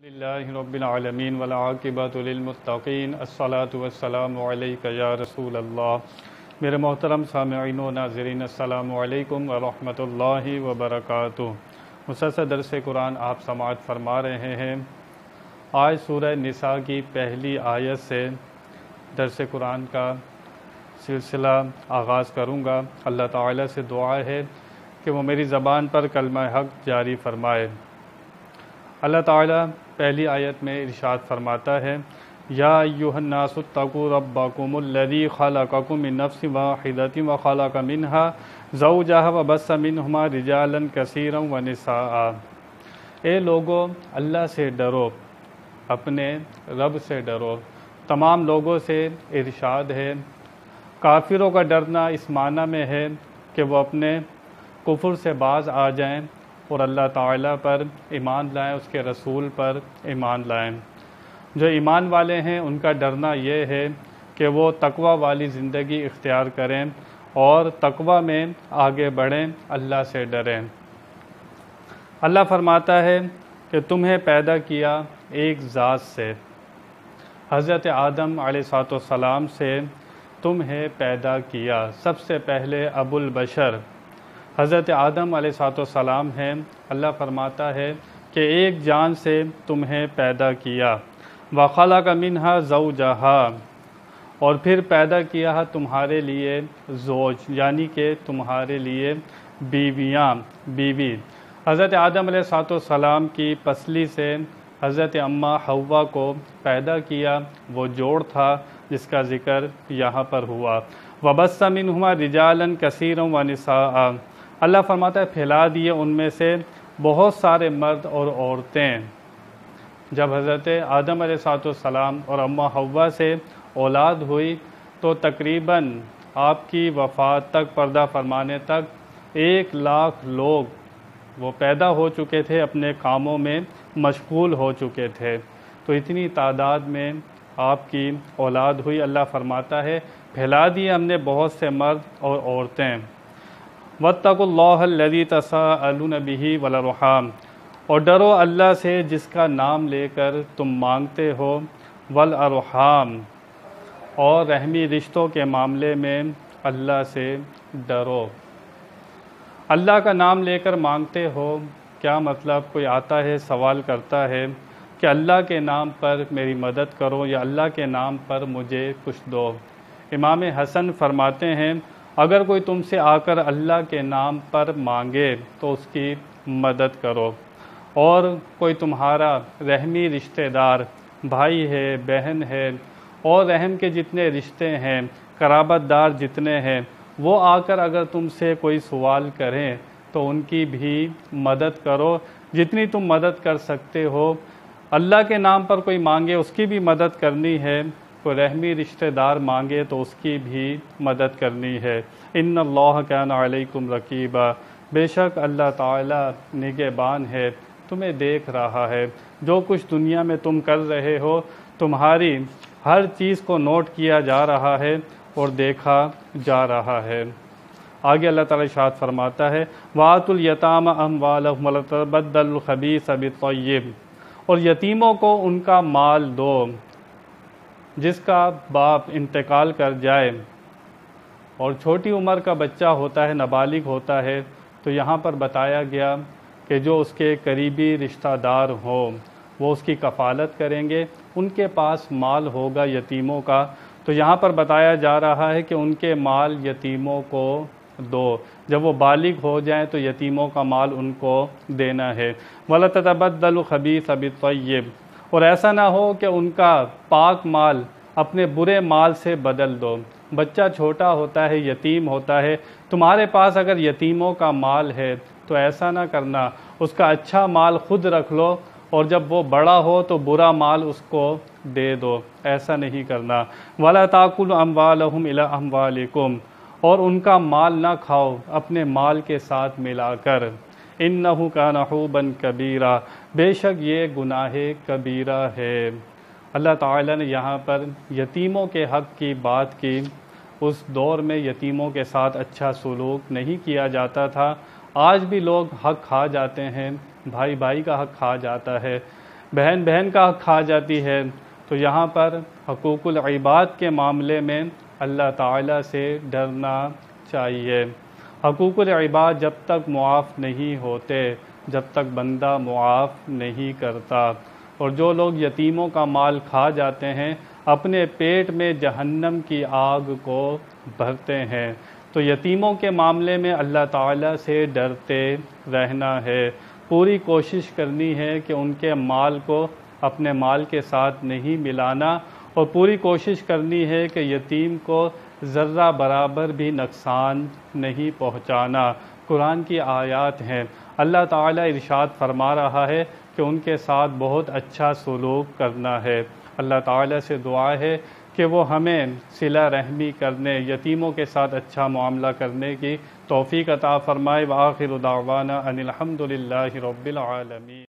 للہ رب العالمین والعاقبۃ للمتقین الصلاۃ والسلام علیک یا رسول اللہ۔ میرے محترم سامعین و ناظرین، السلام علیکم ورحمۃ اللہ وبرکاتہ۔ مسلسل درس قرآن آپ سماعت فرما رہے ہیں۔ آج سورہ نساء کی پہلی آیت سے درس قرآن کا سلسلہ آغاز کروں گا۔ اللہ تعالیٰ سے دعا ہے کہ وہ میری زبان پر کلمہ حق جاری فرمائے۔ اللہ تعالیٰ پہلی آیت میں ارشاد فرماتا ہے، یا ایھا الناس اتقوا ربکم الذی خلقکم من نفس واحدۃ وخلق منها زوجها وبث منہما رجالا کثیرا ونساء۔ اے لوگو، اللہ سے ڈرو، اپنے رب سے ڈرو۔ تمام لوگوں سے ارشاد ہے۔ کافروں کا ڈرنا اس معنی میں ہے کہ وہ اپنے کفر سے باز آ جائیں اور اللہ تعالیٰ پر ایمان لائیں، اس کے رسول پر ایمان لائیں۔ جو ایمان والے ہیں ان کا ڈرنا یہ ہے کہ وہ تقوی والی زندگی اختیار کریں اور تقوی میں آگے بڑھیں، اللہ سے ڈریں۔ اللہ فرماتا ہے کہ تمہیں پیدا کیا ایک ذات سے، حضرت آدم علیہ السلام سے تمہیں پیدا کیا۔ سب سے پہلے ابو البشر حضرت آدم علیہ السلام ہیں۔ اللہ فرماتا ہے کہ ایک جان سے تمہیں پیدا کیا، وَخَلَقَ مِنْهَا زَوْجَهَا، اور پھر پیدا کیا تمہارے لیے زوج، یعنی کہ تمہارے لیے بیوی۔ حضرت آدم علیہ السلام کی پسلی سے حضرت اماں حوا کو پیدا کیا، وہ جوڑ تھا جس کا ذکر یہاں پر ہوا۔ وَبَثَّ مِنْهُمَا رِجَالًا كَثِيرًا وَنِسَاءً، اللہ فرماتا ہے پھیلا دیے ان میں سے بہت سارے مرد اور عورتیں۔ جب حضرت آدم علیہ السلام اور اماں حوا سے اولاد ہوئی تو تقریباً آپ کی وفات تک، پردہ فرمانے تک 1,00,000 لوگ وہ پیدا ہو چکے تھے، اپنے کاموں میں مشغول ہو چکے تھے۔ تو اتنی تعداد میں آپ کی اولاد ہوئی۔ اللہ فرماتا ہے پھیلا دیے ہم نے بہت سے مرد اور عورتیں۔ وَاتَّقُوا اللَّهَ الَّذِي تَسَاءَلُونَ بِهِ وَالْأَرْحَامَ، اور ڈرو اللہ سے جس کا نام لے کر تم مانگتے ہو، وَالْأَرْحَامَ، اور رحمی رشتوں کے معاملے میں اللہ سے ڈرو۔ اللہ کا نام لے کر مانگتے ہو، کیا مطلب؟ کوئی آتا ہے سوال کرتا ہے کہ اللہ کے نام پر میری مدد کرو یا اللہ کے نام پر مجھے کچھ دو۔ امام حسن فرماتے ہیں اگر کوئی تم سے آ کر اللہ کے نام پر مانگے تو اس کی مدد کرو، اور کوئی تمہارا رحمی رشتہ دار، بھائی ہے، بہن ہے، اور رحم کے جتنے رشتے ہیں، قرابت دار جتنے ہیں، وہ آ کر اگر تم سے کوئی سوال کریں تو ان کی بھی مدد کرو جتنی تم مدد کر سکتے ہو۔ اللہ کے نام پر کوئی مانگے اس کی بھی مدد کرنی ہے، کوئی رحمی رشتہ دار مانگے تو اس کی بھی مدد کرنی ہے۔ ان اللہ کان علیکم رقیبا، بے شک اللہ تعالیٰ نگہبان ہے، تمہیں دیکھ رہا ہے۔ جو کچھ دنیا میں تم کر رہے ہو، تمہاری ہر چیز کو نوٹ کیا جا رہا ہے اور دیکھا جا رہا ہے۔ آگے اللہ تعالیٰ ارشاد فرماتا ہے وَآتُوا الْيَتَامَ أَمْوَالَهُمْ وَلَا تَبَدَّلُوا الْخَبِيثَ بِالطَّيِّبِ، اور یتیموں کو ان کا مال دو۔ جس کا باپ انتقال کر جائے اور چھوٹی عمر کا بچہ ہوتا ہے، نابالغ ہوتا ہے، تو یہاں پر بتایا گیا کہ جو اس کے قریبی رشتہ دار ہوں وہ اس کی کفالت کریں گے، ان کے پاس مال ہوگا یتیموں کا، تو یہاں پر بتایا جا رہا ہے کہ ان کے مال یتیموں کو دو۔ جب وہ بالغ ہو جائیں تو یتیموں کا مال ان کو دینا ہے۔ وَلَا تَتَبَدَّلُوا الْخَبِيثَ بِالطَّيِّبِ، اور ایسا نہ ہو کہ ان کا پاک مال اپنے برے مال سے بدل دو۔ بچہ چھوٹا ہوتا ہے، یتیم ہوتا ہے، تمہارے پاس اگر یتیموں کا مال ہے تو ایسا نہ کرنا، اس کا اچھا مال خود رکھ لو اور جب وہ بڑا ہو تو برا مال اس کو دے دو، ایسا نہیں کرنا۔ وَلَا تَأْكُلُوا أَمْوَالَهُمْ إِلَىٰ أَمْوَالِكُمْ، اور ان کا مال نہ کھاؤ اپنے مال کے ساتھ ملا کر۔ إِنَّهُ كَانَ حُوبًا كَبِيرًا، بے شک یہ گناہ کبیرہ ہے۔ اللہ تعالیٰ نے یہاں پر یتیموں کے حق کی بات کی۔ اس دور میں یتیموں کے ساتھ اچھا سلوک نہیں کیا جاتا تھا۔ آج بھی لوگ حق کھا جاتے ہیں، بھائی بھائی کا حق کھا جاتا ہے۔ بہن بہن کا حق کھا جاتی ہے، تو یہاں پر حقوق العباد کے معاملے میں اللہ تعالیٰ سے ڈرنا چاہیے۔ حقوق العباد جب تک معاف نہیں ہوتے، جب تک بندہ معاف نہیں کرتا، اور جو لوگ یتیموں کا مال کھا جاتے ہیں اپنے پیٹ میں جہنم کی آگ کو بھرتے ہیں۔ تو یتیموں کے معاملے میں اللہ تعالیٰ سے ڈرتے رہنا ہے، پوری کوشش کرنی ہے کہ ان کے مال کو اپنے مال کے ساتھ نہیں ملانا، اور پوری کوشش کرنی ہے کہ یتیم کو ذرہ برابر بھی نقصان نہیں پہنچانا۔ قرآن کی آیات ہیں، اللہ تعالیٰ ارشاد فرما رہا ہے کہ ان کے ساتھ بہت اچھا سلوک کرنا ہے۔ اللہ تعالیٰ سے دعا ہے کہ وہ ہمیں صلہ رحمی کرنے، یتیموں کے ساتھ اچھا معاملہ کرنے کی توفیق عطا فرمائے۔ وآخر دعوانا ان الحمد للہ رب العالمین۔